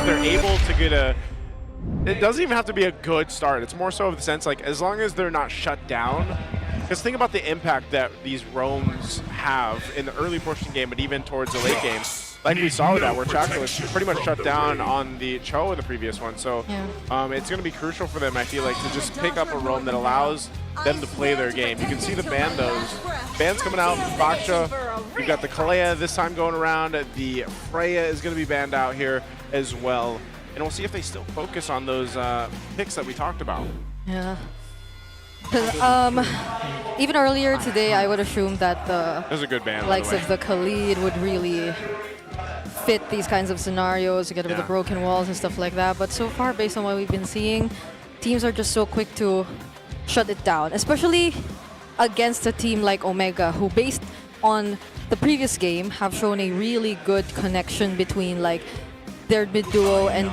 if they're able to get a... It doesn't even have to be a good start. It's more so of the sense, like, as long as they're not shut down. Because think about the impact that these roams have in the early portion of the game, but even towards the late game. Like we saw with that, where Chaco was pretty much shut down on the Cho in the previous one. So it's going to be crucial for them, I feel like, to just pick up a roam that allows them to play their game. You can see the bandos. Bands coming out, Baksha. You've got the Kalea this time going around. The Freya is going to be banned out here as well. And we'll see if they still focus on those picks that we talked about. Yeah. Even earlier today, I would assume that the There's a good ban, likes of the Khalid would really fit these kinds of scenarios to get rid of the broken walls and stuff like that. But so far, based on what we've been seeing, teams are just so quick to shut it down, especially against a team like Omega, who based on the previous game have shown a really good connection between like their mid duo and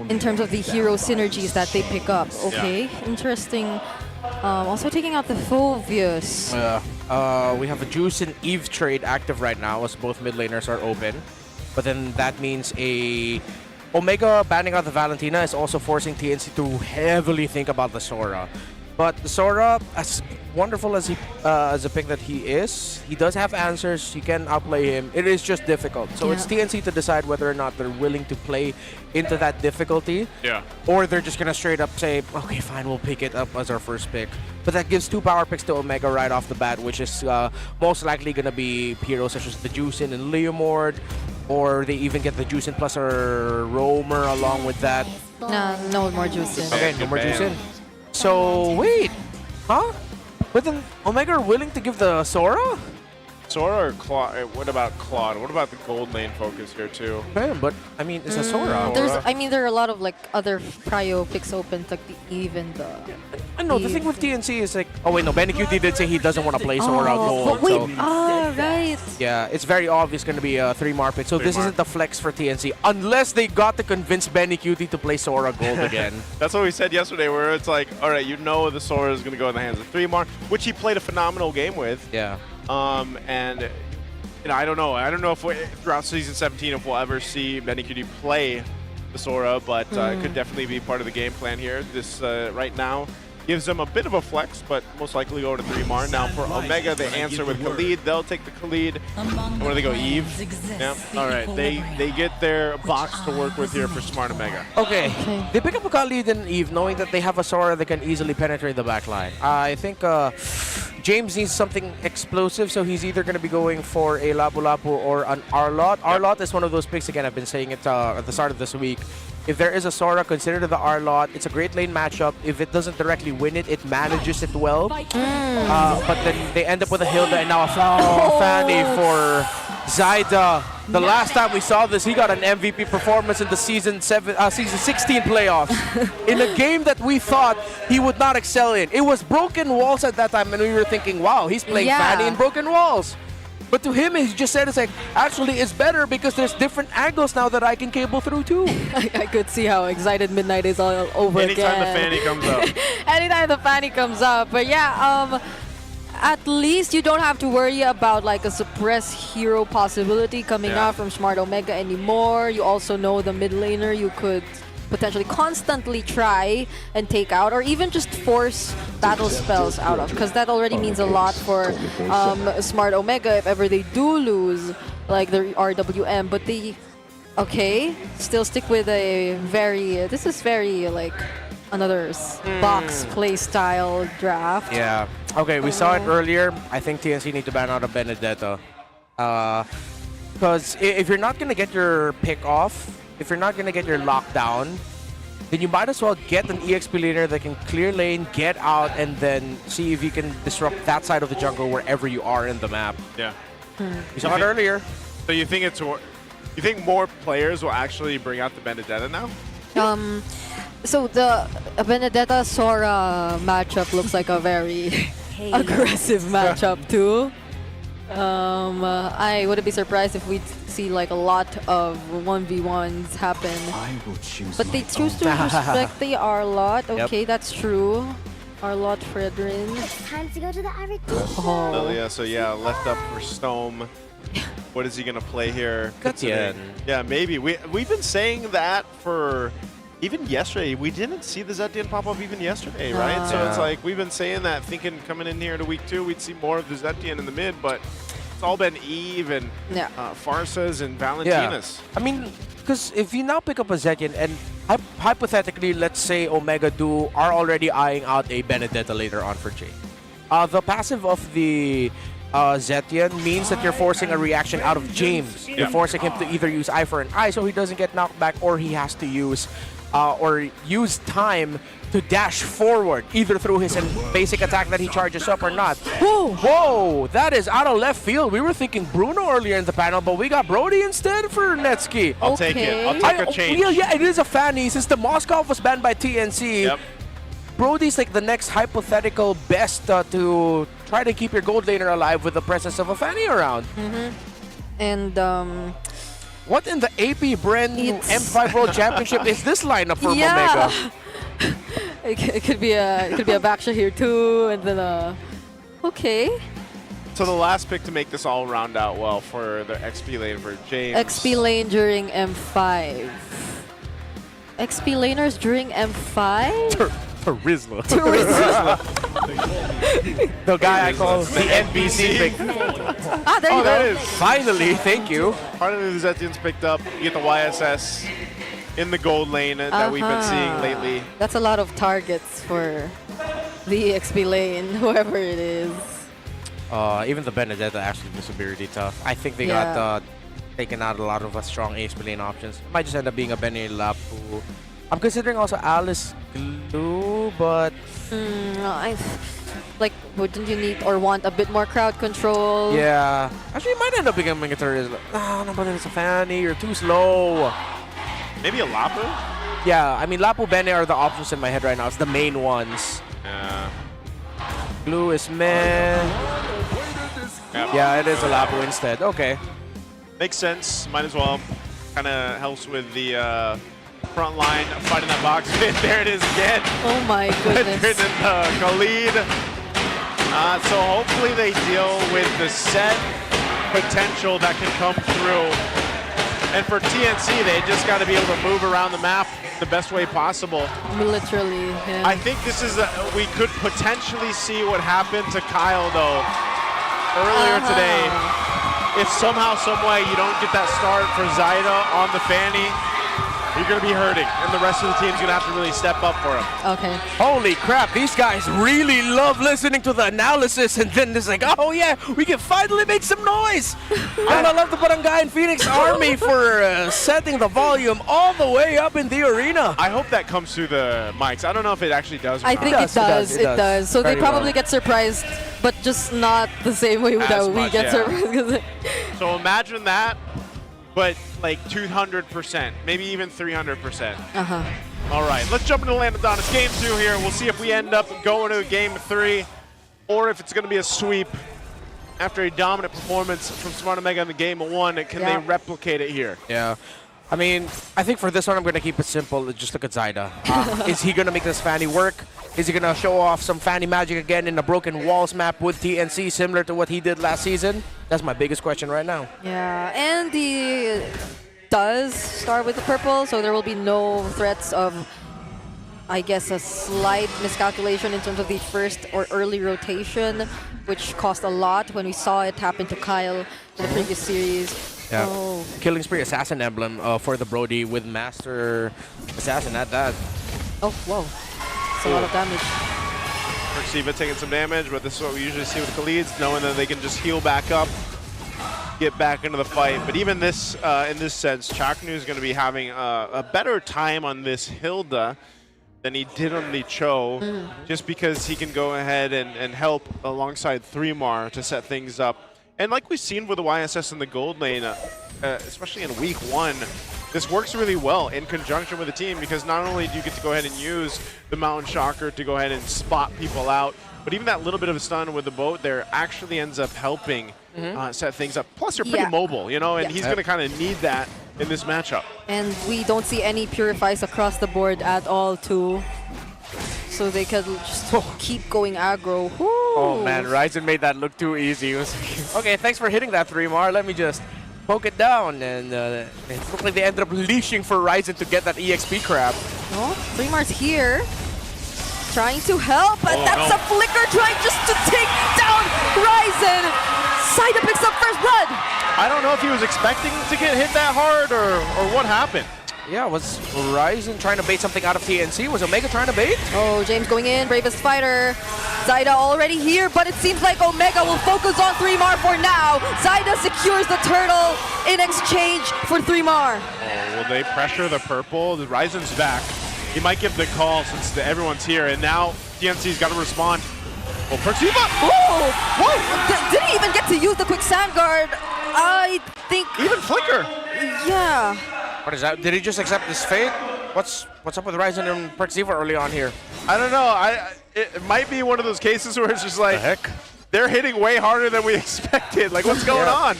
in terms of the hero synergies that they pick up. Okay, interesting. Also taking out the Phobius. We have a Juice and Eve trade active right now as both mid laners are open. But then that means a Omega banning out the Valentina is also forcing TNC to heavily think about the Sora. But the Sora, as wonderful as a pick that he is, he does have answers. You can outplay him. It is just difficult. So it's TNC to decide whether or not they're willing to play into that difficulty. Yeah. Or they're just gonna straight up say, okay, fine, we'll pick it up as our first pick. But that gives 2 power picks to Omega right off the bat, which is most likely gonna be heroes such as the Juicin and Leomord, or they even get the Juicin plus a Roamer along with that. No more Juicin. Okay, no more Juicin. So, wait, huh? But then Omega are willing to give the Sora? Sora or Claude? What about Claude? What about the gold lane focus here too? Man, but I mean, it's a Sora. I mean, there are a lot of like other prio picks open, like the Eve and the. I know the thing with TNC is like, oh wait, no, BennyQt did say he doesn't want to play Sora gold. But wait, so right. yeah, it's very obvious going to be a 3-mar pick. So this isn't the flex for TNC unless they got to convince BennyQt to play Sora gold again. That's what we said yesterday, where it's like, all right, you know the Sora is going to go in the hands of 3-mar, which he played a phenomenal game with. Yeah. And you know, I don't know if throughout season 17 if we'll ever see BennyQt play the Sora, but it could definitely be part of the game plan here. This right now gives them a bit of a flex, but most likely go to 3-mar. Now for Omega, they answer with Khalid. They'll take the Khalid. And where do they go? Eve? Yeah. All right. They get their box to work with here for Smart Omega. Okay. They pick up a Khalid and Eve, knowing that they have a Sora that can easily penetrate the backline. I think James needs something explosive, so he's either going to be going for a Lapu Lapu or an Arlot. Arlot is one of those picks, again, I've been saying it at the start of this week. If there is a Sora, consider the Arlot. It's a great lane matchup. If it doesn't directly win it, it manages it well. But then they end up with a Hilda and now a Fanny for Zyda. The last time we saw this, he got an MVP performance in the season 16 playoffs in a game that we thought he would not excel in. It was broken walls at that time, and we were thinking, wow, he's playing Fanny in broken walls. But to him, he just said, it's like, actually, it's better because there's different angles now that I can cable through too. I could see how excited Midnight is all over Anytime again. the Fanny comes up. Anytime the Fanny comes up. But yeah, at least you don't have to worry about like a suppressed hero possibility coming out from Smart Omega anymore. You also know the mid laner you could potentially constantly try and take out, or even just force battle spells out of, because that already means a lot for Smart Omega if ever they do lose like the RWM. But they still stick with a this is very like another box play style draft. Yeah. Okay, we saw it earlier. I think TNC need to ban out a Benedetta. Because if you're not going to get your pick off, if you're not going to get your lockdown, then you might as well get an EXP laner that can clear lane, get out, and then see if you can disrupt that side of the jungle wherever you are in the map. Yeah. We saw it earlier. So you think more players will actually bring out the Benedetta now? So the Benedetta Sora matchup looks like a very aggressive matchup too. I wouldn't be surprised if we see like a lot of 1v1s happen. But they choose to respect the Arlot. Okay, that's true. Arlott Fredrin. It's time to go to the attrition. Oh. Lilia, so yeah, left up for Stome. What is he gonna play here? Zetien. Yeah, maybe. We've been saying that for even yesterday. We didn't see the Zetien pop up even yesterday, right? So it's like we've been saying that, thinking coming in here to week 2, we'd see more of the Zetien in the mid, but it's all been Eve and Farsas and Valentinas. I mean, because if you now pick up a Zetien and hypothetically, let's say Omega Do are already eyeing out a Benedetta later on for Jay. The passive of the Zetien means that you're forcing a reaction out of James. You're forcing him to either use eye for an eye so he doesn't get knocked back, or he has to use time to dash forward, either through his basic attack that he charges up or not. Whoa, whoa, that is out of left field. We were thinking Bruno earlier in the panel, but we got Brody instead for Netsky. I'll take it. I'll take a change. Yeah, it is a Fanny. Since the Moskov was banned by TNC, Brody's like the next hypothetical best to try to keep your gold laner alive with the presence of a Fanny around. And what in the AP brand new M5 World Championship is this lineup for Omega? it could be a Baksha here too, and then okay. So the last pick to make this all round out well for the XP lane for James. XP lane during M5. XP laners during M5? Turismo. Turismo. The guy I call the NBC pick. There you go. That is. Finally, thank you. Finally, the Zetien's picked up. You get the YSS in the gold lane that we've been seeing lately. That's a lot of targets for the XP lane, whoever it is. Even the Benedetta actually was really tough. I think they got taken out a lot of strong XP lane options. Might just end up being a Benny Lapu. I'm considering also Alice Glue, but wouldn't you need or want a bit more crowd control? Yeah. Actually, it might end up becoming a turret. No, but it's a Fanny. You're too slow. Maybe a Lapu? Yeah, I mean, Lapu, Bene are the options in my head right now. It's the main ones. Yeah. Glue is meh. Yeah, it is a Lapu instead. Okay. Makes sense. Might as well. Kind of helps with the front line fighting that box. There it is again. Oh my goodness. Khalid. So hopefully they deal with the set potential that can come through. And for TNC, they just got to be able to move around the map the best way possible. Literally, yeah. I think this is we could potentially see what happened to Kyle though earlier today. If somehow, some way you don't get that start for Zyda on the Fanny, you're going to be hurting, and the rest of the team's going to have to really step up for him. Okay. Holy crap, these guys really love listening to the analysis, and then it's like, oh yeah, we can finally make some noise. And I love the Barangay and Phoenix Army for setting the volume all the way up in the arena. I hope that comes through the mics. I don't know if it actually does or I not. think it does. So they Very probably well. get surprised, but just not the same way that we much, get yeah. surprised. So imagine that, but like 200%, maybe even 300%. All right, let's jump into Land of Dawn. It's game 2 here. We'll see if we end up going to game 3 or if it's going to be a sweep. After a dominant performance from Smart Omega in the game 1, can they replicate it here? Yeah. I mean, I think for this one, I'm going to keep it simple. Just look at Zyda. Is he going to make this Fanny work? Is he going to show off some Fanny magic again in a broken walls map with TNC, similar to what he did last season? That's my biggest question right now. Yeah, and he does start with the purple, so there will be no threats of, I guess, a slight miscalculation in terms of the first or early rotation, which cost a lot when we saw it happen to Kyle in the previous series. Yeah. Oh. Killing Spree Assassin emblem for the Brody with Master Assassin at that. Oh, whoa. It's a lot of damage. Perceiva taking some damage, but this is what we usually see with Khalids, knowing that they can just heal back up, get back into the fight. But even this, in this sense, Chaknu is going to be having a better time on this Hilda than he did on the Cho, just because he can go ahead and help alongside 3mar to set things up. And like we've seen with the YSS in the gold lane, especially in week 1, this works really well in conjunction with the team, because not only do you get to go ahead and use the Mountain Shocker to go ahead and spot people out, but even that little bit of a stun with the boat there actually ends up helping set things up. Plus, you're pretty mobile, you know, and he's going to kind of need that in this matchup. And we don't see any purifies across the board at all, too. so they could just keep going aggro. Woo. Oh man, Ryzen made that look too easy. It was okay, thanks for hitting that 3-mar. Let me just poke it down, and it looked like they ended up leashing for Ryzen to get that EXP crab. Oh, 3-mar's here. Trying to help, but that's a flicker trying just to take down Ryzen. Saida picks up first blood. I don't know if he was expecting to get hit that hard or what happened. Yeah, was Ryzen trying to bait something out of TNC? Was Omega trying to bait? Oh, James going in, bravest fighter. Zaida already here, but it seems like Omega will focus on 3-mar for now. Zaida secures the turtle in exchange for 3-mar. Oh, will they pressure the purple? The Ryzen's back. He might give the call since everyone's here, and now TNC's got to respond. Oh, Perciva! Oh! Whoa! Didn't even get to use the quick sand guard. I think... Even Flicker! Yeah. What is that? Did he just accept his fate? What's up with Ryzen and Perciva early on here? I don't know. It might be one of those cases where it's just like, The heck? they're hitting way harder than we expected. Like, what's going on?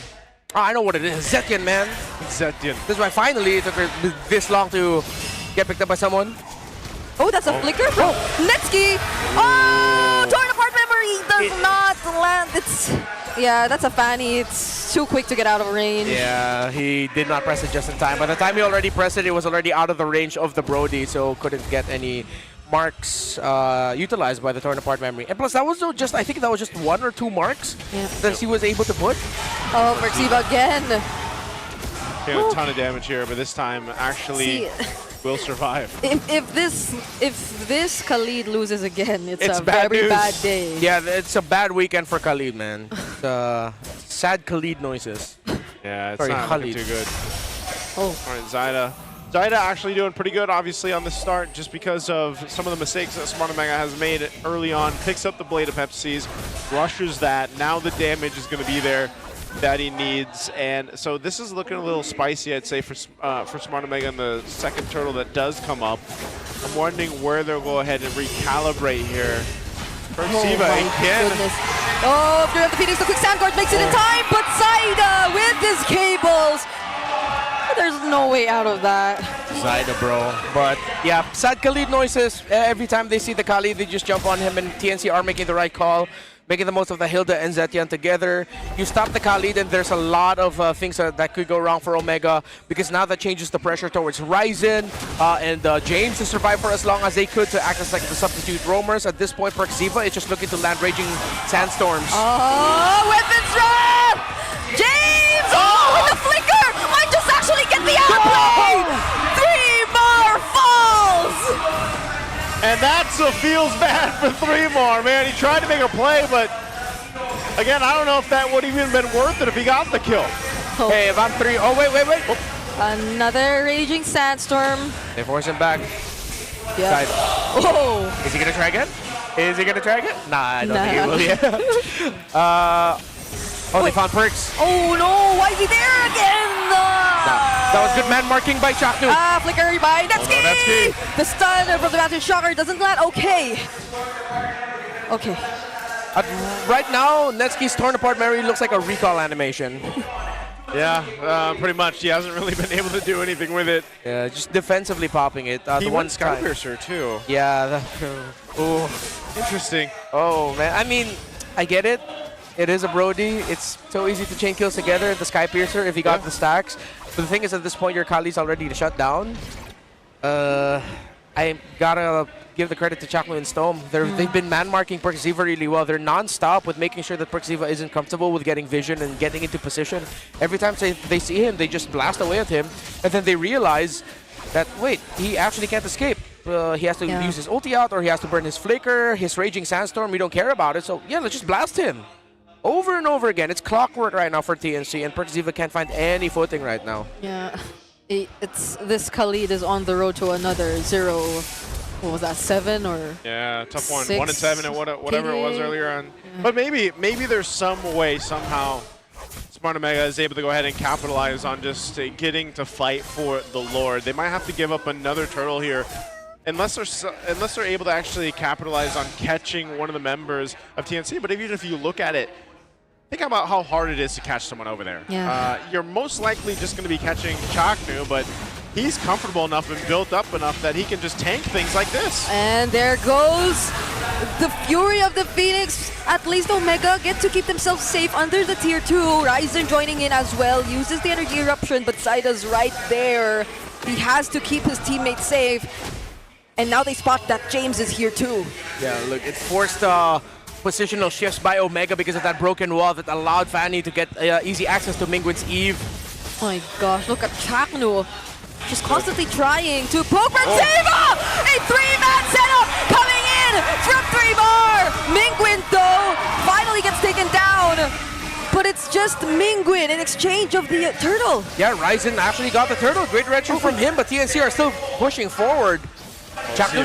Oh, I know what it is. Zetian, man. Zetian. This is why finally it took her this long to get picked up by someone. Oh, that's a flicker from Netsky. Oh, torn apart memory does not land. Yeah, that's a fanny. It's too quick to get out of range. Yeah, he did not press it just in time. By the time he already pressed it, it was already out of the range of the Brody, so couldn't get any marks utilized by the torn apart memory. And plus, that was just, I think that was just 1 or 2 marks that he was able to put. Oh, Perciva again. Doing a ton of damage here, but this time actually will survive. If this Khalid loses again, it's a bad very news. bad day. Yeah, it's a bad weekend for Khalid, man. Sad Khalid noises. Yeah, it's Sorry, not looking Khalid. too good. Oh. All right, Zaida. Zaida actually doing pretty good, obviously, on the start, just because of some of the mistakes that Smart Omega has made early on. Picks up the Blade of Pepsi's, rushes that. Now the damage is going to be there that he needs, and so this is looking a little spicy, I'd say, for Smart Omega and the second turtle that does come up. I'm wondering where they'll go ahead and recalibrate here. Perciva again. Goodness. Oh, Fury of the Phoenix, the quick sand guard makes it in time, but Zaida with his cables. There's no way out of that. Zaida, bro. But yeah, sad Khalid noises. Every time they see the Khalid, they just jump on him, and TNC are making the right call, making the most of the Hilda and Zetian together. You stop the Khalid, and there's a lot of things that could go wrong for Omega, because now that changes the pressure towards Ryzen and James to survive for as long as they could to act as like the substitute roamers. At this point, Perciva is just looking to land Raging Sandstorms. Oh, weapons drop! James! Oh, with the flicker! Might just actually get the outplay! 3-mar falls! And that's what feels bad for 3-mar, man. He tried to make a play, but again, I don't know if that would have even been worth it if he got the kill. Oh. Hey, if I'm 3, oh wait. Oh. Another Raging Sandstorm. They force him back. Yeah. Side. Oh! Is he gonna try again? Is he gonna try again? Nah, I don't think he will. Yeah. Oh, they found Perks. Oh no! Why is he there again? That was good man marking by Chaknu. Flicker by Netsky! Netsky. The stun from the Mountain Shocker doesn't land. Okay. Okay. Right now, Netsky's torn apart Mary looks like a recall animation. Yeah, pretty much. He hasn't really been able to do anything with it. Yeah, just defensively popping it. He the went one time. Skypiercer too. Yeah. Oh, Interesting. oh man. I mean, I get it. It is a Brody. It's so easy to chain kills together. The Skypiercer, if you got the stacks. But the thing is, at this point, your Kali's already shut down. I gotta give the credit to Chaklu and Stome. They've been man-marking Perciva really well. They're non-stop with making sure that Perciva isn't comfortable with getting vision and getting into position. Every time they see him, they just blast away at him. And then they realize that, wait, he actually can't escape. He has to use his ulti out, or he has to burn his flicker, his Raging Sandstorm. We don't care about it. So, yeah, let's just blast him. Over and over again. It's clockwork right now for TNC, and Perciva can't find any footing right now. Yeah. This Khalid is on the road to another 0. What was that, 7 or? Yeah, tough one. 6 1 and 7 and whatever it was earlier on. Yeah. But maybe there's some way, somehow, Smart Omega is able to go ahead and capitalize on just getting to fight for the Lord. They might have to give up another turtle here, unless they're able to actually capitalize on catching one of the members of TNC. But even if you look at it, think about how hard it is to catch someone over there. Yeah. You're most likely just going to be catching Chaknu, but he's comfortable enough and built up enough that he can just tank things like this. And there goes the Fury of the Phoenix. At least Omega get to keep themselves safe under the tier 2. Ryzen joining in as well, uses the energy eruption, but Zaida's right there. He has to keep his teammates safe. And now they spot that James is here too. Yeah, look, it forced positional shifts by Omega because of that broken wall that allowed Fanny to get easy access to Mingwin's Eve. Oh my gosh, look at Chaknu. Just constantly trying to poke Retiva! A 3-man setup coming in from 3-bar! Mingwin, though, finally gets taken down. But it's just Mingwin in exchange of the turtle. Yeah, Ryzen actually got the turtle. Great retro from him, but TNC are still pushing forward. Chaknu.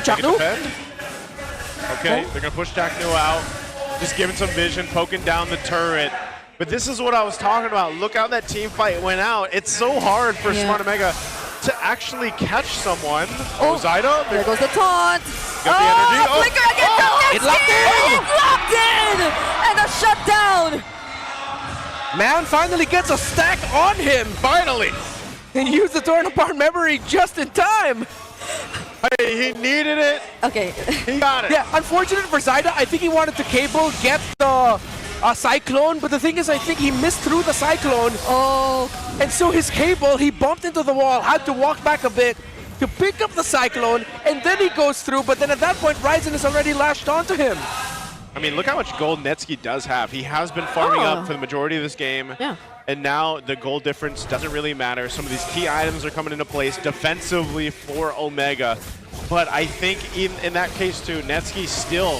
Okay, they're going to push Chaknu out. Just giving some vision, poking down the turret. But this is what I was talking about. Look how that team fight went out. It's so hard for Smart Omega to actually catch someone. Oh, Zaida. There goes the taunt. Got the energy. Flicker again from Netsky. It locked in. It locked in. And a shutdown. Man finally gets a stack on him. Finally. And used the torn apart memory just in time. Hey, he needed it. Okay. He got it. Yeah, unfortunate for Zaida. I think he wanted to cable, get the Cyclone, but the thing is, I think he missed through the Cyclone. Oh. And so his cable, he bumped into the wall, had to walk back a bit to pick up the Cyclone, and then he goes through, but then at that point, Ryzen is already lashed onto him. I mean, look how much gold Netsky does have. He has been farming up for the majority of this game. Yeah. And now the gold difference doesn't really matter. Some of these key items are coming into place defensively for Omega. But I think in that case too, Netsky still,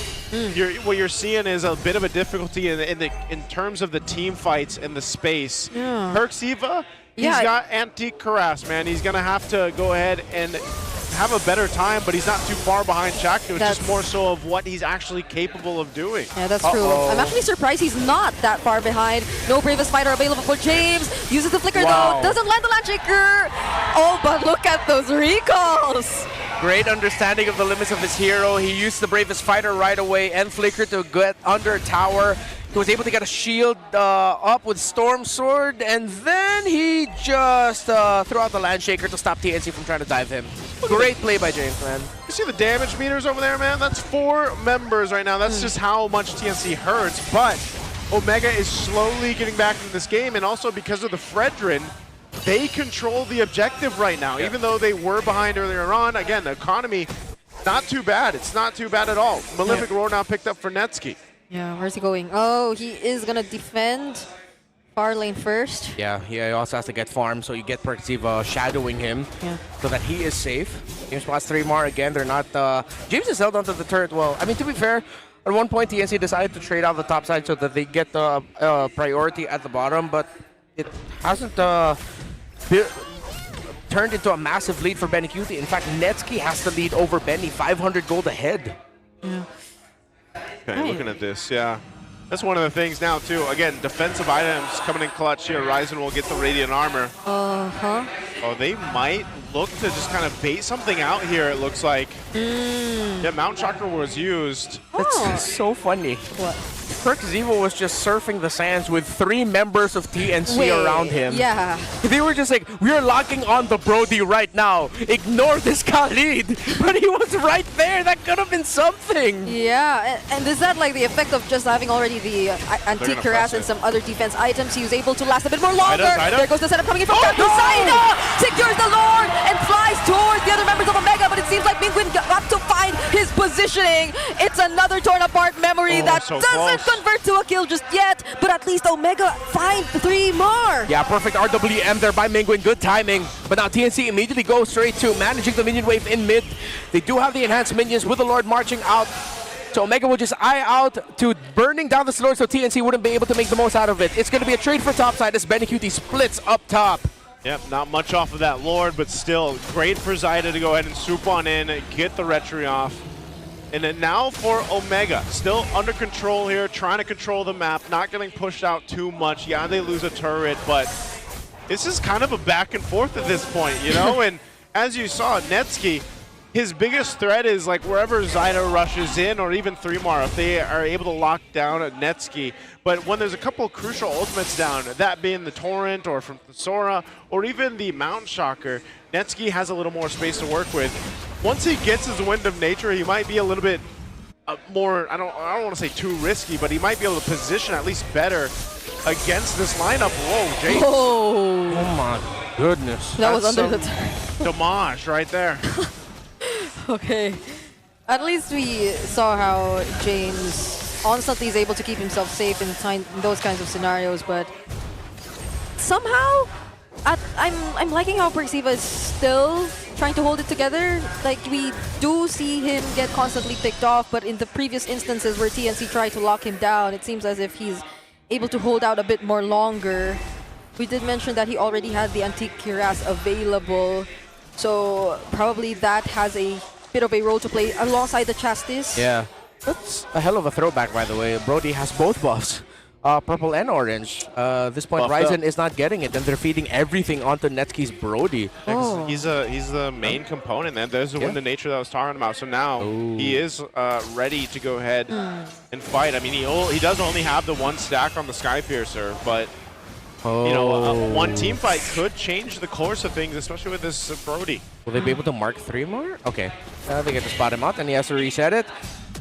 what you're seeing is a bit of a difficulty in terms of the team fights and the space. Yeah. Perxiva, he's got Antique Harass, man. He's going to have to go ahead and have a better time, but he's not too far behind Chaknu. It's just more so of what he's actually capable of doing. Yeah, that's true. I'm actually surprised he's not that far behind. No Bravest Fighter available for James. Uses the flicker though. Doesn't land the land shaker. Oh, but look at those recalls. Great understanding of the limits of his hero. He used the Bravest Fighter right away and Flicker to get under tower. He was able to get a shield up with Storm Sword, and then he just threw out the Land Shaker to stop TNC from trying to dive him. Great play by James, man. You see the damage meters over there, man? That's 4 members right now. That's just how much TNC hurts, but Omega is slowly getting back into this game, and also because of the Fredrin, they control the objective right now. Even though they were behind earlier on, again, the economy, not too bad. It's not too bad at all. Malefic Roar now picked up for Netsky. Yeah, where's he going? Oh, he is going to defend far lane first. Yeah, he also has to get farm, so you get Perxiva shadowing him so that he is safe. James spots 3 more again. They're not... James is held onto the turret well. I mean, to be fair, at one point, TNC decided to trade out the top side so that they get the priority at the bottom, but it hasn't turned into a massive lead for Benny QT. In fact, Netsky has to lead over Benny, 500 gold ahead. Yeah. Okay, looking at this, yeah. That's one of the things now, too. Again, defensive items coming in clutch here. Ryzen will get the Radiant Armor. Uh-huh. Oh, they might look to just kind of bait something out here, it looks like. Yeah, Mount Chakra was used. That's so funny. What? Perxiva was just surfing the sands with 3 members of TNC around him. Yeah. They were just like, we're locking on the Brody right now. Ignore this Khalid. But he was right there. That could have been something. Yeah, and is that like the effect of just having already the Antique Harass and some other defense items? He was able to last a bit more longer. There goes the setup coming in from Chaknu. Zaida secures the Lord and flies towards the other members of Omega, but it seems like Mingwin got to find his positioning. It's another torn apart memory that doesn't convert to a kill just yet, but at least Omega find 3 more. Yeah, perfect RWM there by Mingwin. Good timing. But now TNC immediately goes straight to managing the minion wave in mid. They do have the enhanced minions with the Lord marching out. So Omega will just eye out to burning down the Lord so TNC wouldn't be able to make the most out of it. It's going to be a trade for topside as Benny QT splits up top. Yep, not much off of that Lord, but still great for Zaida to go ahead and swoop on in, get the Retry off. And then now for Omega, still under control here, trying to control the map, not getting pushed out too much. Yeah, they lose a turret, but this is kind of a back and forth at this point, you know? And as you saw, Netsky, his biggest threat is like wherever Zyda rushes in, or even 3mar, if they are able to lock down at Netsky. But when there's a couple crucial ultimates down, that being the Torrent or from the Sora, or even the Mount Shocker, Netsky has a little more space to work with. Once he gets his Wind of Nature, he might be a little bit more, I don't want to say too risky, but he might be able to position at least better against this lineup. Whoa, James. Oh, Oh my goodness. that was That's under the some turret. damage right there. Okay. At least we saw how James constantly is able to keep himself safe in those kinds of scenarios, but somehow I'm liking how Perxiva is still trying to hold it together. Like, we do see him get constantly picked off, but in the previous instances where TNC tried to lock him down, it seems as if he's able to hold out a bit more longer. We did mention that he already had the Antique Cuirass available, so probably that has a bit of a role to play alongside the Chastis. Yeah. That's a hell of a throwback, by the way. Brody has both buffs. Purple and orange. This point, Buffed Ryzen up. is not getting it, and they're feeding everything onto Netsky's Brody. Oh. He's the main component, man. There's the Wind of Nature that I was talking about. So now he is ready to go ahead and fight. I mean, he does only have the one stack on the Skypiercer, but you know, one team fight could change the course of things, especially with this Brody. Will they be able to mark 3 more? Okay. They get to spot him out, and he has to reset it.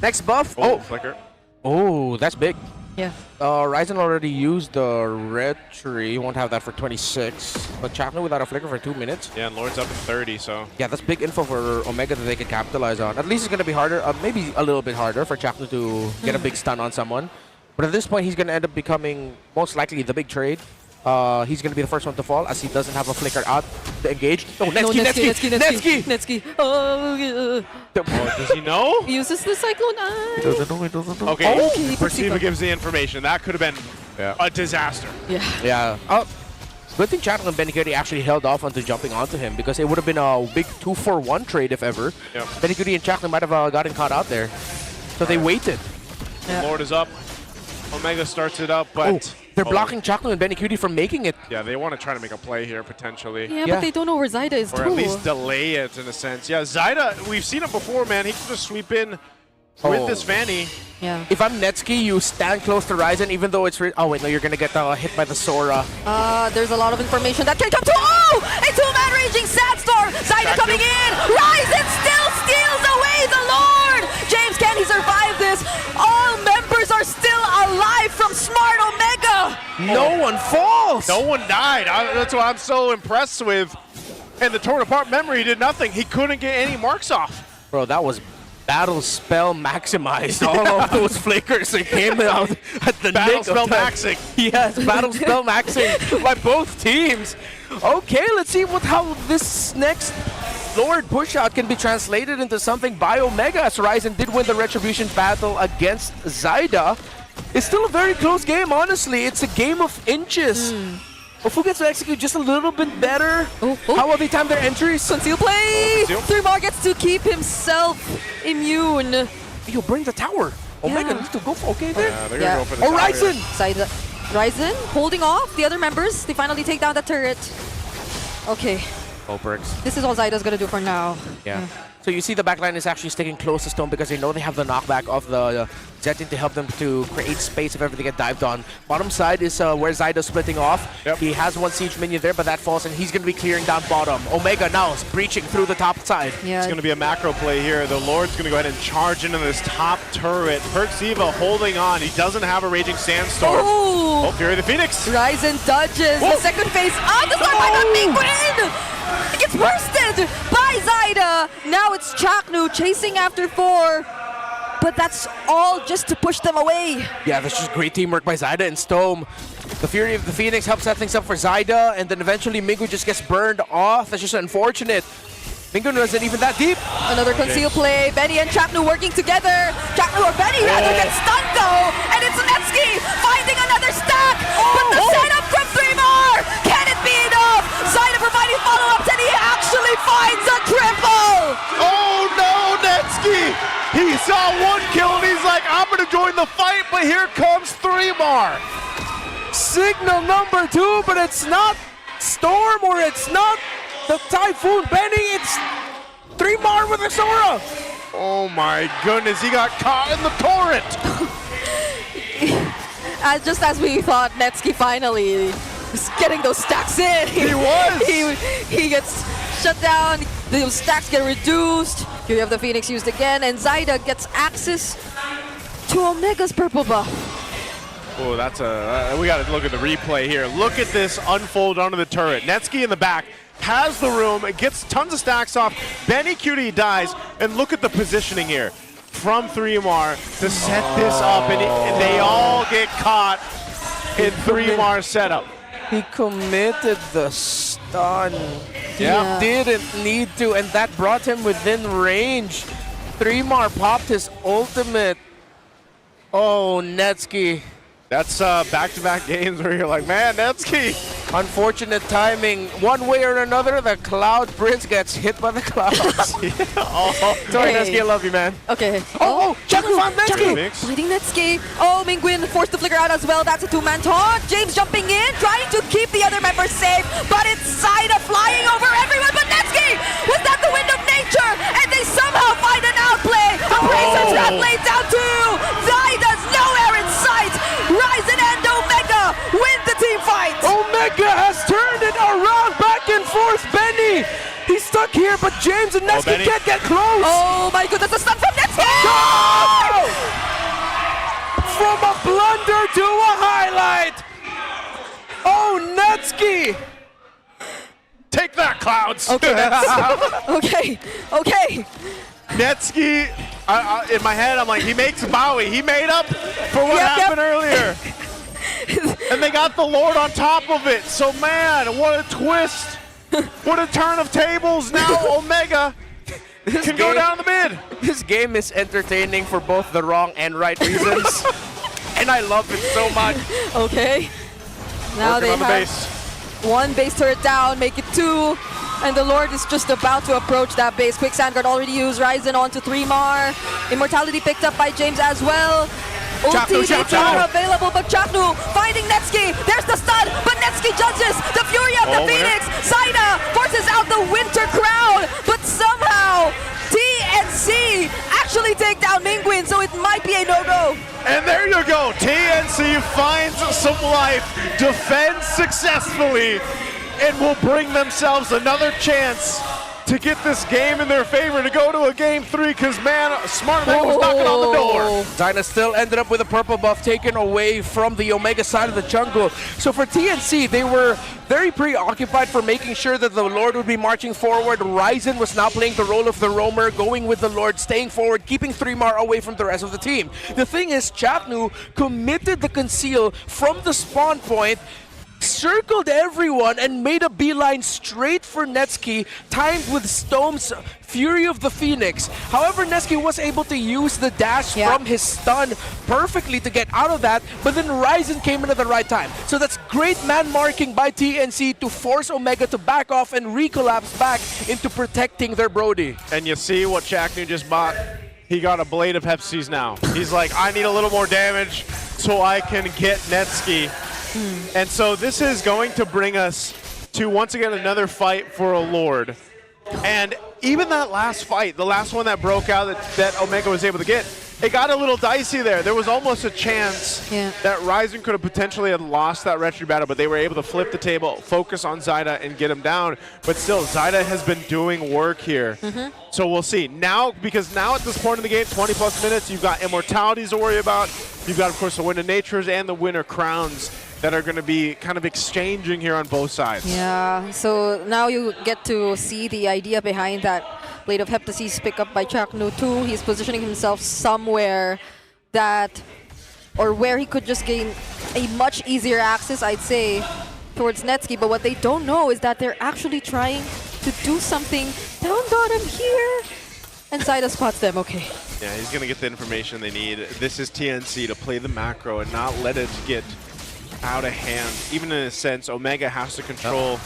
Next buff. Oh, flicker. Oh, that's big. Yeah. Ryzen already used the red tree. He won't have that for 26. But Chapman without a flicker for 2 minutes. Yeah, and Lord's up at 30, so. Yeah, that's big info for Omega that they can capitalize on. At least it's going to be harder, maybe a little bit harder for Chapman to get a big stun on someone. But at this point, he's going to end up becoming most likely the big trade. He's going to be the first one to fall as he doesn't have a flicker out to engage. Oh, Netsky! Oh, Does he know? he uses the Cyclone Eye. He doesn't know. Okay, Okay, Perciva gives the information. That could have been a disaster. Yeah. Yeah. Good thing Chapman and Benikudi actually held off onto jumping onto him because it would have been a big 2-for-1 trade if ever. Yep. Benikudi and Chapman might have gotten caught out there. So they waited. Yeah. Lord is up. Omega starts it up, but They're blocking Chapman and Benikudi from making it. yeah, they want to try to make a play here potentially. Yeah, Yeah. but they don't know where Zyda is Or too. at least delay it in a sense. Yeah, Zyda, we've seen it before, man. He can just sweep in with this Vanny. Yeah. If I'm Netsky, you stand close to Ryzen even though it's... Oh wait, no, you're going to get hit by the Sora. There's a lot of information that can come to... Oh! A two-man raging Sandstorm! Zyda coming in! Ryzen still steals away the Lord! James, can he survive this? All members are still alive from Smart Omega! No one falls! No one died. That's what I'm so impressed with. And the torn apart memory did nothing. He couldn't get any marks off. Bro, that was battle spell maximized. All of those flickers that came out at the Battle nick spell of time. maxing. Yes, battle spell maxing by both teams. Okay, let's see how this next Lord push-out can be translated into something by Omega, as Ryzen did win the Retribution battle against Zyda. It's still a very close game, honestly. It's a game of inches. If who gets to execute just a little bit better? How will they time their entries? Conceal play! Conceal. 3mar gets to keep himself immune. You'll bring the tower. Omega Yeah. needs to go for there. Yeah, they're Yeah. gonna go for the Oh, tower here. Ryzen! Ryzen holding off the other members. They finally take down the turret. Okay, Oh, perks. this is all Zyda's gonna do for now. Yeah. So you see the backline is actually sticking close to Stone because they know they have the knockback of the Zetin to help them to create space if ever they get dived on. Bottom side is where Zyda's splitting off. Yep. He has one siege minion there, but that falls and he's going to be clearing down bottom. Omega now is breaching through the top side. Yeah. It's going to be a macro play here. The Lord's going to go ahead and charge into this top turret. Perxiva holding on. He doesn't have a Raging Sandstorm. Oh! Oh, Fury of the Phoenix. Ryzen dodges Whoa. the second phase. Oh, the start might not be win! It gets bursted by Zyda. Now it's Chaknu chasing after 4. But that's all just to push them away. Yeah, that's just great teamwork by Zyda and Stone. The Fury of the Phoenix helps set things up for Zyda, and then eventually Mingu just gets burned off. That's just unfortunate. Mingu wasn't even that deep. Another conceal play. Benny and Chapnu working together. Chapnu or Benny rather gets stunned though. And it's Netsky finding another stack. But the setup from 3mar. Can it be enough? Zyda providing follow-ups and he actually finds a triple. Oh no, Netsky! He saw one kill and he's like, I'm going to join the fight, but here comes 3mar. Signal number 2, but it's not Storm or it's not the Typhoon Benny, it's 3mar with the Sora! Oh my goodness, he got caught in the torrent! Just as we thought, Netsky finally was getting those stacks in. He was! He gets shut down, those stacks get reduced. Here you have the Phoenix used again, and Zyda gets access to Omega's purple buff. Oh, that's we got to look at the replay here. Look at this unfold onto the turret. Netsky in the back has the room, it gets tons of stacks off. Benny Cutie dies, and look at the positioning here from 3mar to set this up, and they all get caught in 3mar setup. He committed the stun. Yeah. He didn't need to, and that brought him within range. 3mar popped his ultimate. Oh, Netsky. That's back-to-back games where you're like, man, Netsky. Unfortunate timing. One way or another, the Cloud Prince gets hit by the clouds. Sorry, Hey. Netsky, I love you, man. Okay. Oh, Chaku found Netsky. Mix. Bleeding Netsky. Oh, Mingguin forced to flicker out as well. That's a two-man taunt. James jumping in, trying to keep the other members safe, but it's Zyda flying over everyone. But Netsky, was that the wind of nature? And they somehow find an outplay. Abrasive trap laid down too. Zyda's nowhere in sight. Ryzen and Omega win the team fight. Omega has turned it around, back and forth. Benny, he's stuck here, but James and Netsky Benny. can't get close. Oh my goodness, a stun from Netsky! Go! From a blunder to a highlight. Oh, Netsky. Take that, Clouds! Okay, okay, okay. Netsky, in my head, I'm like, he makes Bowie. He made up for what Yep, happened earlier. And they got the Lord on top of it. So, man, what a twist. What a turn of tables. Now Omega can go down the mid. This game is entertaining for both the wrong and right reasons. And I love it so much. Okay. Now Working they on the have base. one base turret down, make it two. And the Lord is just about to approach that base. Quick Sandguard already used. Ryzen onto 3mar. Immortality picked up by James as well. Ulti not available, but Chaknu finding Netsky. There's the stun, but Netsky judges. The fury of the Phoenix. Zyda forces out the Winter Crown, but somehow TNC actually take down Mingguin, so it might be a no-go. And there you go. TNC finds some life, defends successfully, and will bring themselves another chance to get this game in their favor to go to a game 3, because, man, Smart Man was knocking on the door. Zyda still ended up with a purple buff taken away from the Omega side of the jungle. So for TNC, they were very preoccupied for making sure that the Lord would be marching forward. Ryzen was now playing the role of the roamer, going with the Lord, staying forward, keeping 3mar away from the rest of the team. The thing is, Chapnu committed the conceal from the spawn point, circled everyone, and made a beeline straight for Netsky, timed with Stone's Fury of the Phoenix. However, Netsky was able to use the dash from his stun perfectly to get out of that, but then Ryzen came in at the right time. So that's great man marking by TNC to force Omega to back off and recollapse back into protecting their Brody. And you see what Chaknu just bought? He got a blade of Pepsi's now. He's like, I need a little more damage so I can get Netsky. And so this is going to bring us to, once again, another fight for a Lord. And even that last fight, the last one that broke out that Omega was able to get, it got a little dicey there. There was almost a chance that Ryzen could have potentially had lost that retro battle, but they were able to flip the table, focus on Zyda, and get him down. But still, Zyda has been doing work here. So we'll see. Now, because now at this point in the game, 20+ minutes, you've got immortalities to worry about. You've got, of course, the Winter Natures and the Winter Crowns that are going to be kind of exchanging here on both sides. Yeah, so now you get to see the idea behind that Blade of Heptasis pick up by Chaknu too. He's positioning himself somewhere that, or where he could just gain a much easier access, I'd say, towards Netsky. But what they don't know is that they're actually trying to do something down bottom here. And Zyda spots them, okay. Yeah, he's going to get the information they need. This is TNC to play the macro and not let it get out of hand. Even in a sense, Omega has to control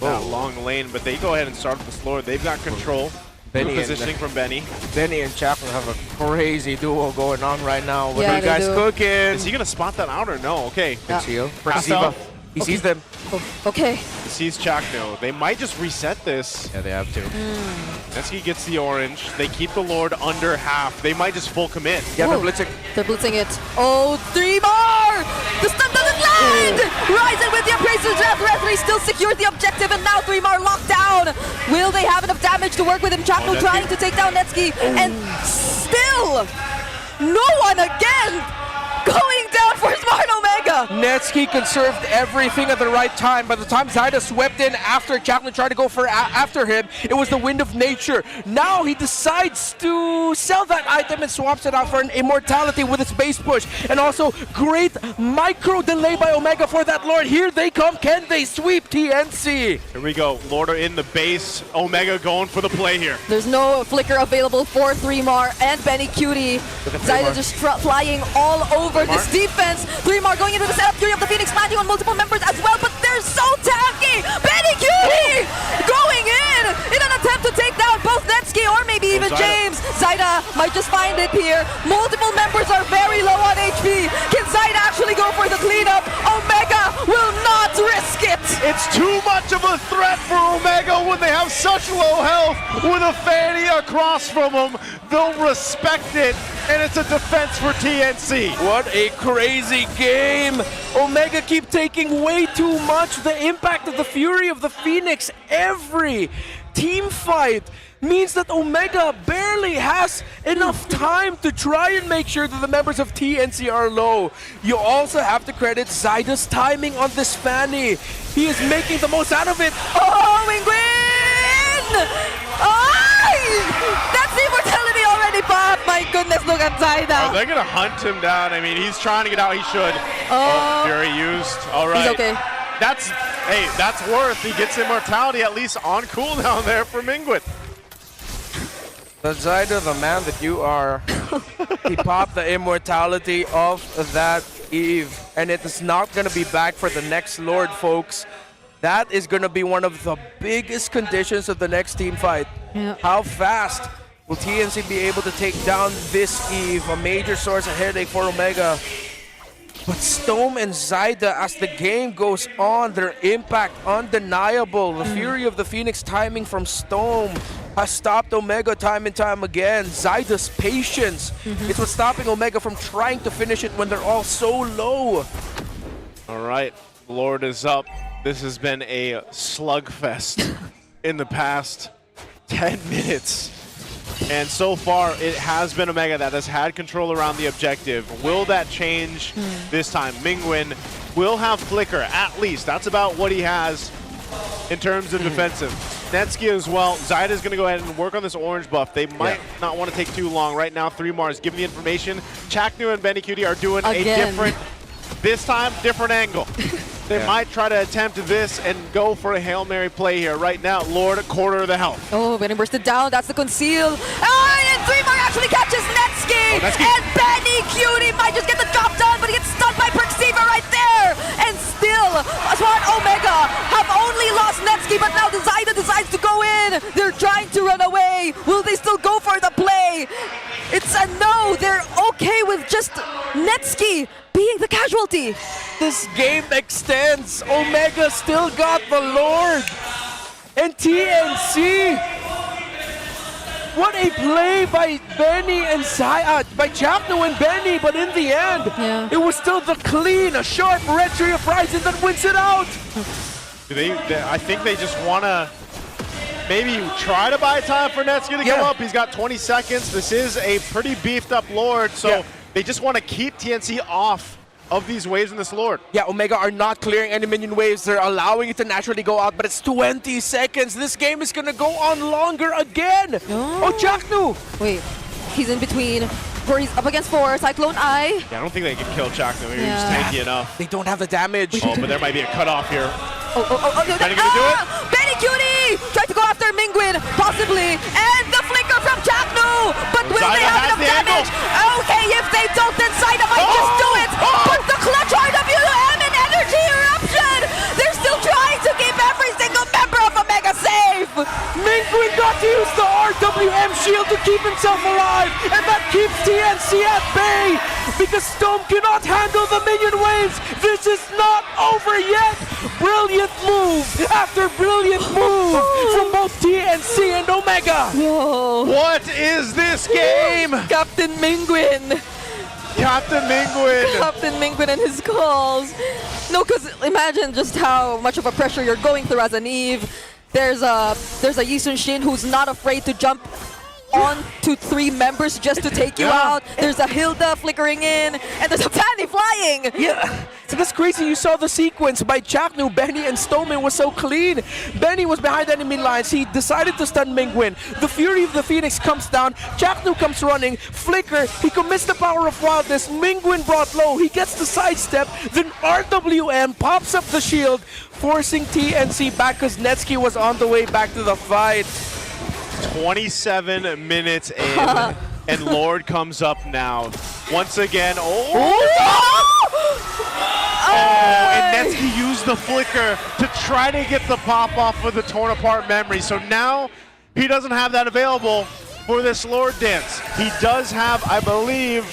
that long lane, but they go ahead and start with the slower. They've got control. Good positioning from Benny. Benny and Chaplin have a crazy duo going on right now. What Yeah, are you guys they do. cooking? Is he going to spot that out or no? Okay. Conceal. Pastel. He sees them. Okay. Sees Chakno. They might just reset this. Yeah, they have to. Netsky gets the orange. They keep the Lord under half. They might just full commit. Yeah, they're Whoa. blitzing. They're blitzing it. Oh, 3 more! The stun doesn't land! Ryzen with the Appraiser's Draft referee still secures the objective, and now 3 more locked down. Will they have enough damage to work with him? Chakno trying to take down Netsky, and still no one again going down for Smart Omega. Netsky conserved everything at the right time. By the time Zyda swept in after Chaplin tried to go for after him, it was the wind of nature. Now he decides to sell that item and swaps it out for an immortality with its base push. And also great micro delay by Omega for that Lord. Here they come. Can they sweep TNC? Here we go. Lord are in the base. Omega going for the play here. There's no flicker available for 3mar and Benny Cutie. Zyda just flying all over this defense. 3mar going into the setup. Cutie of the Phoenix landing on multiple members as well, but they're so tanky. Benny Cutie going in an attempt to take down both Netsky or maybe even James. Zyda might just find it here. Multiple members are very low on HP. Can Zyda actually go for the cleanup? Omega will not risk it. It's too much of a threat for Omega when they have such low health. With a Fanny across from them, they'll respect it, and it's a defense for TNC. What a crazy game! Omega keep taking way too much. The impact of the Fury of the Phoenix every team fight means that Omega barely has enough time to try and make sure that the members of TNC are low. You also have to credit Zyda's timing on this Fanny. He is making the most out of it. Oh, Wingwin! That's the immortality already, Bob! My goodness, look at Zyda. They're gonna hunt him down. I mean, he's trying to get out. He should. Oh, Fury used. All right. He's okay. That's worth. He gets immortality at least on cooldown there for Mingwit. The Zyda, the man that you are, he popped the immortality of that Eve, and it is not going to be back for the next Lord, folks. That is going to be one of the biggest conditions of the next team fight. Yeah. How fast will TNC be able to take down this Eve? A major source of headache for Omega. But Stome and Zyda, as the game goes on, their impact undeniable. The Fury of the Phoenix timing from Stome has stopped Omega time and time again. Zyda's patience is what's stopping Omega from trying to finish it when they're all so low. All right, Lord is up. This has been a slugfest in the past 10 minutes. And so far, it has been Omega that has had control around the objective. Will that change this time? Mingwin will have Flicker, at least. That's about what he has in terms of defensive. Netsky as well. Zyda is going to go ahead and work on this orange buff. They might not want to take too long. Right now, 3mar is giving the information. Chaknu and Benny Cutie are doing a different, this time, different angle. They might try to attempt this and go for a Hail Mary play here. Right now, Lord, a quarter of the health. Oh, Benny bursted down. That's the conceal. And 3mar actually catches Netsky. And Benny Cutie might just get the job done, but he gets stunned by Perceiver right there. And still, Smart Omega have only lost Netsky, but now Zyda decides to go in. They're trying to run away. Will they still go for the play? It's a no. They're okay with just Netsky being the casualty. This game extends. Omega still got the Lord. And TNC. What a play by Benny and by Chapno and Benny, but in the end, it was still the clean, a sharp retry of Ryzen that wins it out. I think they just want to maybe try to buy time for Netsky to come up. He's got 20 seconds. This is a pretty beefed up Lord, so they just want to keep TNC off of these waves in this Lord. Yeah, Omega are not clearing any minion waves. They're allowing it to naturally go out, but it's 20 seconds. This game is going to go on longer again. Oh, Chaknu! Wait, he's in between. He's up against 4, Cyclone Eye. Yeah, I don't think they can kill Chaknu. He's just tanky enough. They don't have the damage. Oh, but there might be a cutoff here. Benny gonna do it? Benny Cutie! Tried to go after Mingwin, possibly. And the flicker from Chaknu! But will they have enough damage? Okay, if they don't, then Zyda might just do it! But the clutch RWM and energy eruption! They're still trying to keep every single member of Omega safe! Mingwin got to use the RWM shield to keep himself alive, and that keeps TNC at bay! Because Stone cannot handle the minion waves! This is not over yet! brilliant move after brilliant move from both TNC and Omega. Whoa. What is this game? Captain Mingwin. Captain Mingwin. Captain Mingwin and his calls. No, because imagine just how much of a pressure you're going through as an Eve. There's a Yisun Shin who's not afraid to jump on to 3 members just to take you out. There's a Hilda flickering in, and there's a Fanny flying. Yeah, so that's crazy. You saw the sequence by Chaknu, Benny, and Stoneman was so clean. Benny was behind enemy lines. He decided to stun Mingwin. The Fury of the Phoenix comes down. Chaknu comes running. Flicker. He commits the power of wildness. Mingwin brought low. He gets the sidestep. Then RWM pops up the shield, forcing TNC back because Netsky was on the way back to the fight. 27 minutes in, and Lord comes up now. Once again, and Netsky used the flicker to try to get the pop off of the torn apart memory. So now he doesn't have that available for this Lord dance. He does have, I believe,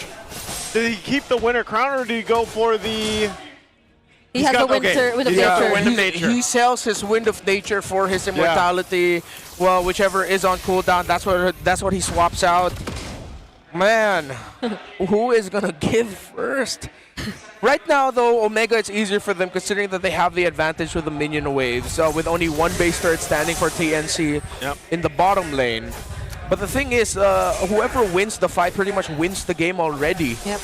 did he keep the winter crown or did he go for the... He has the wind of nature. He sells his Wind of Nature for his immortality. Well, whichever is on cooldown, that's what he swaps out. Man, who is gonna give first? Right now, though, Omega, it's easier for them considering that they have the advantage with the minion waves. So with only 1 base turret standing for TNC in the bottom lane. But the thing is, whoever wins the fight pretty much wins the game already. Yep.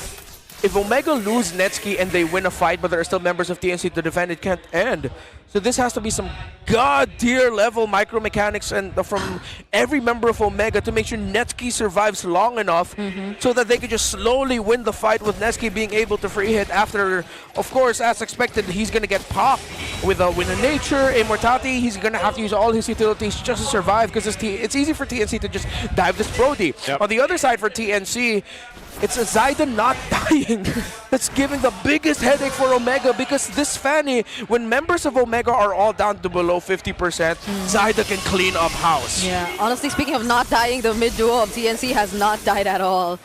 If Omega lose Netsky and they win a fight, but there are still members of TNC to defend, it can't end. So this has to be some god-tier level micromechanics and from every member of Omega to make sure Netsky survives long enough so that they can just slowly win the fight with Netsky being able to free hit after, of course, as expected, he's going to get popped with a Wind of Nature, Immortality. He's going to have to use all his utilities just to survive because it's easy for TNC to just dive this Brody. Yep. On the other side for TNC, it's a Zyda not dying that's giving the biggest headache for Omega because this Fanny, when members of Omega are all down to below 50%, Zyda can clean up house. Yeah, honestly speaking of not dying, the mid duo of TNC has not died at all.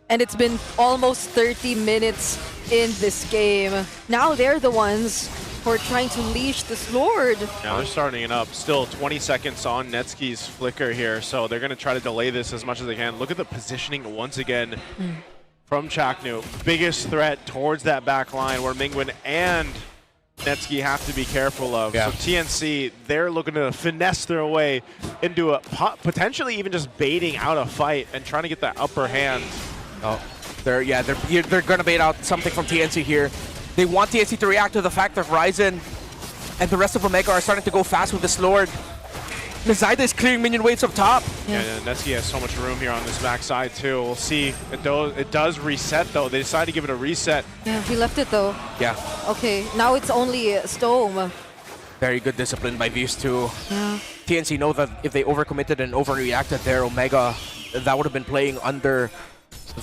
And it's been almost 30 minutes in this game. Now they're the ones who are trying to leash this Lord. Now they're starting it up. Still 20 seconds on Netsky's flicker here, so they're going to try to delay this as much as they can. Look at the positioning once again from Chaknu. Biggest threat towards that back line where Mingwin and Netsky have to be careful of. So TNC, they're looking to finesse their way into a potentially even just baiting out a fight and trying to get that upper hand. Oh, they're going to bait out something from TNC here. They want TNC to react to the fact that Ryzen and the rest of Omega are starting to go fast with this Lord. Zyda is clearing minion waves up top. Yeah, Netsky has so much room here on this backside too. We'll see. It does reset though. They decided to give it a reset. Yeah, he left it though. Yeah. Okay, now it's only Stone. Very good discipline by these two. Yeah. TNC know that if they overcommitted and overreacted there, Omega, that would have been playing under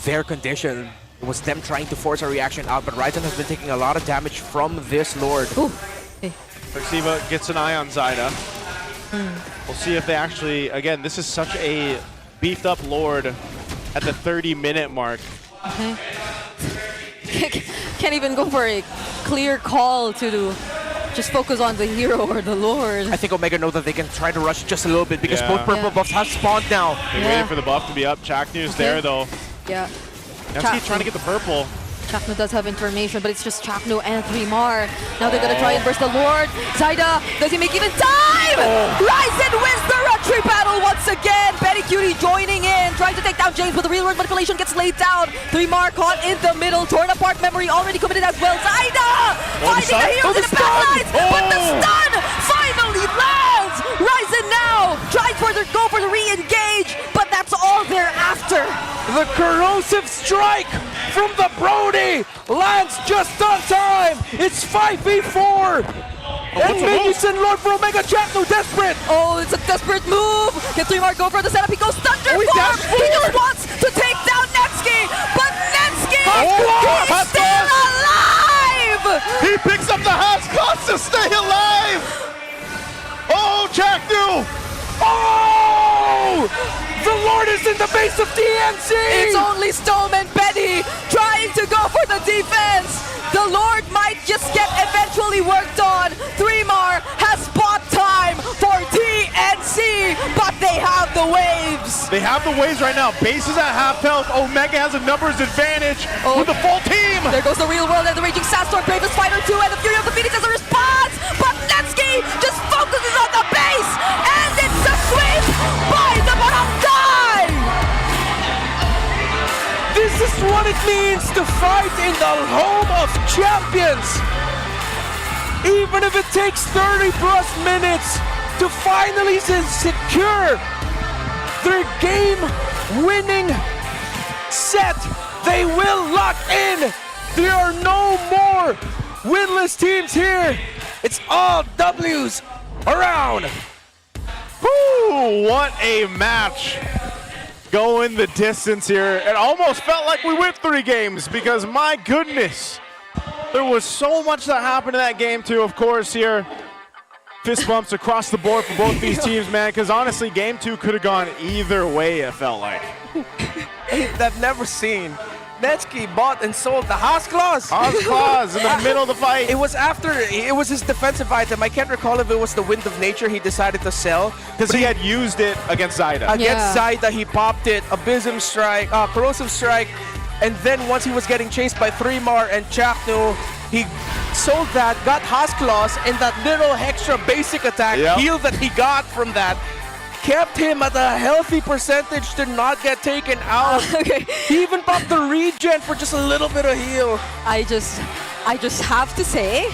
their condition. It was them trying to force a reaction out, but Ryzen has been taking a lot of damage from this Lord. Ooh. Hey. Perciva gets an eye on Zyda. We'll see if they actually, again, this is such a beefed up Lord at the 30-minute mark. Okay. Can't even go for a clear call to just focus on the hero or the Lord. I think Omega know that they can try to rush just a little bit because both purple buffs have spawned now. They're waiting for the buff to be up. Chaknu's there though. Yeah. Netsky trying to get the purple. Chaknu does have information, but it's just Chaknu and 3mar. Now they're gonna try and burst the Lord. Zyda, does he make even time? Ryzen wins the retry battle once again. Betty Cutie joining in, trying to take down James, but the real world manipulation gets laid down. 3mar caught in the middle, torn apart memory already committed as well. Zyda finding the heroes in the backlines, but the stun finally lands. Ryzen now tries to go for the re-engage, but that's all they're after. The corrosive strike from the Brody lands just on time. It's 5v4. And Minions and Lord for Omega. Chaknu desperate. Oh, it's a desperate move. Can 3mar go for the setup? He goes Thunder Form. He just wants to take down Netsky, but Netsky, he's still alive. He picks up the house cost to stay alive. Oh, Chaknu. Oh! The Lord is in the base of TNC! It's only Stone and Betty trying to go for the defense! The Lord might just get eventually worked on. 3mar has bought time for TNC, but they have the waves. They have the waves right now. Base is at half health. Omega has a numbers advantage with the full team. There goes the real world and the Raging Sandstorm, Bravest Fighter 2, and the Fury of the Phoenix as a response. But Netsky just focuses on the base, and it's a sweep by the Barangay. This is what it means to fight in the home of champions. Even if it takes 30 plus minutes to finally secure their game-winning set, they will lock in. There are no more winless teams here. It's all W's around. Woo, what a match. Going the distance here. It almost felt like we went 3 games because my goodness, there was so much that happened in that game too. Of course here, fist bumps across the board for both these teams, man, because honestly, game 2 could have gone either way, it felt like. I've never seen Netsky bought and sold the Haas Claws. Haas Claws in the middle of the fight. It was his defensive item. I can't recall if it was the Wind of Nature he decided to sell. Because he had used it against Zyda. Against Zyda, he popped it, Abysm Strike, Corrosive Strike, and then once he was getting chased by 3mar and Chakno, he sold that, got Haas Claws, and that little extra basic attack heal that he got from that kept him at a healthy percentage to not get taken out. Okay. He even popped the regen for just a little bit of heal. I just have to say,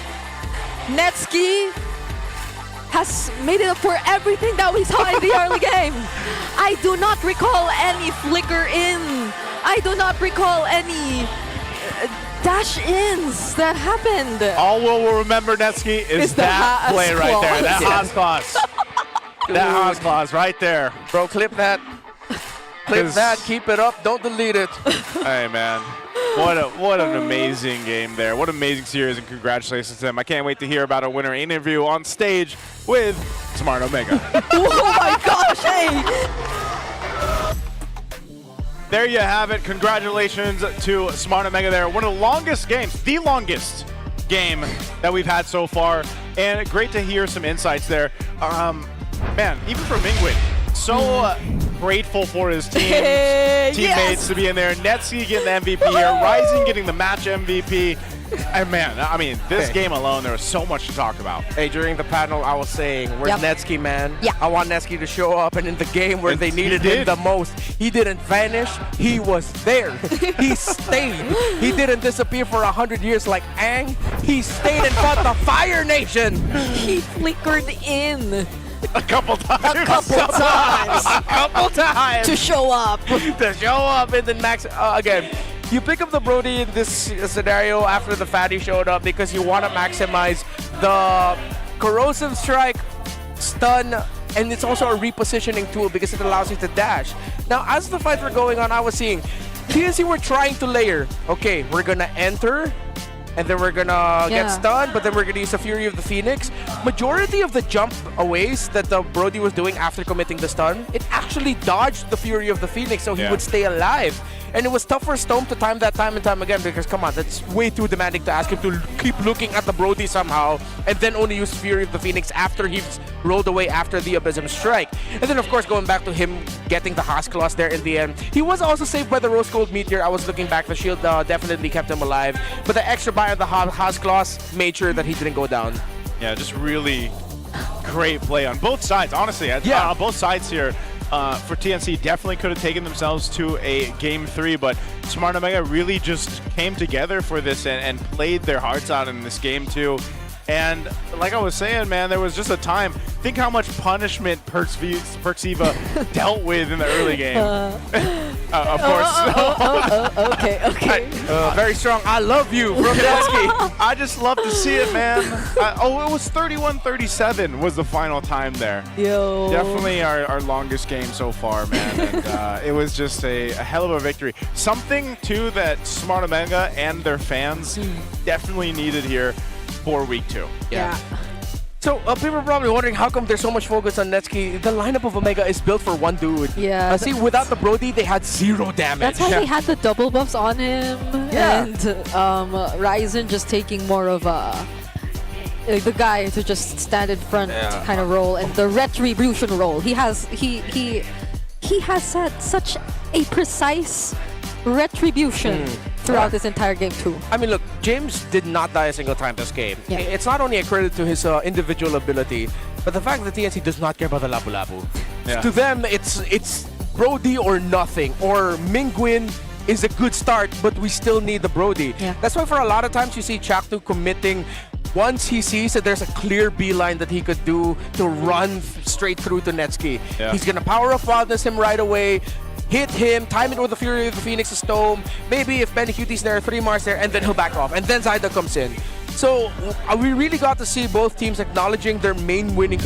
Netsky has made it up for everything that we saw in the early game. I do not recall any flicker in. I do not recall any dash-ins that happened. All we'll remember, Netsky, is that play right there. That Haas Claws. That Haas Claws right there. Bro, clip that. Clip that, keep it up, don't delete it. Hey, man. What an amazing game there. What an amazing series, and congratulations to them. I can't wait to hear about our winner interview on stage with Smart Omega. Oh my gosh, hey! There you have it. Congratulations to Smart Omega there. One of the longest games, the longest game that we've had so far. And great to hear some insights there. Man, even from Mingwin, so grateful for his teammates to be in there. Netsky getting the MVP here, Rising getting the match MVP. And man, I mean, this game alone, there was so much to talk about. Hey, during the panel, I was saying, where's Netsky, man? Yeah. I want Netsky to show up, and in the game where they needed him the most, he didn't vanish, he was there. He stayed. He didn't disappear for 100 years like Aang. He stayed and fought the Fire Nation. He flickered in. A couple times. A couple times. To show up. To show up, and then Max, again, you pick up the Brody in this scenario after the Fatty showed up because you want to maximize the Corrosive Strike, stun, and it's also a repositioning tool because it allows you to dash. Now, as the fights were going on, I was seeing TNC were trying to layer. Okay, we're going to enter, and then we're gonna get stunned, but then we're gonna use the Fury of the Phoenix. Majority of the jump aways that the Brody was doing after committing the stun, it actually dodged the Fury of the Phoenix, so he would stay alive. And it was tough for Stone to time that time and time again because, come on, that's way too demanding to ask him to keep looking at the Brody somehow and then only use Fury of the Phoenix after he's rolled away after the Abysm Strike. And then, of course, going back to him getting the Haas Claws there in the end. He was also saved by the Rose Gold Meteor. I was looking back. The shield definitely kept him alive. But the extra buy on the Haas Claws made sure that he didn't go down. Yeah, just really great play on both sides, honestly. Both sides here. For TNC, definitely could have taken themselves to a Game 3, but Smart Omega really just came together for this and played their hearts out in this game too. And like I was saying, man, there was just a time. Think how much punishment Perxiva dealt with in the early game. Of course. Okay. Very strong. I love you from Netsky. I just love to see it, man. It was 31-37 was the final time there. Yo. Definitely our longest game so far, man. And it was just a hell of a victory. Something, too, that Smart Omega and their fans definitely needed here for week 2. Yeah. So people are probably wondering how come there's so much focus on Netsky. The lineup of Omega is built for one dude. Yeah. See, without the Brody, they had 0 damage. That's why they had the double buffs on him. Yeah. And Ryzen just taking more of a the guy to just stand in front kind of role, and the retribution role. He has set such a precise retribution throughout this entire game too. I mean, look, James did not die a single time this game. Yeah. It's not only a credit to his individual ability, but the fact that TNC does not care about the Labu Labu. Yeah. To them, it's Brody or nothing, or Mingwin is a good start, but we still need the Brody. Yeah. That's why for a lot of times you see Chaktu committing once he sees that there's a clear beeline that he could do to run straight through to Netsky. Yeah. He's gonna power of wildness him right away, hit him, time it with the Fury of the Phoenix's Tome. Maybe if Benny Cutie's there, 3 Mars there, and then he'll back off. And then Zyda comes in. So we really got to see both teams acknowledging their main winning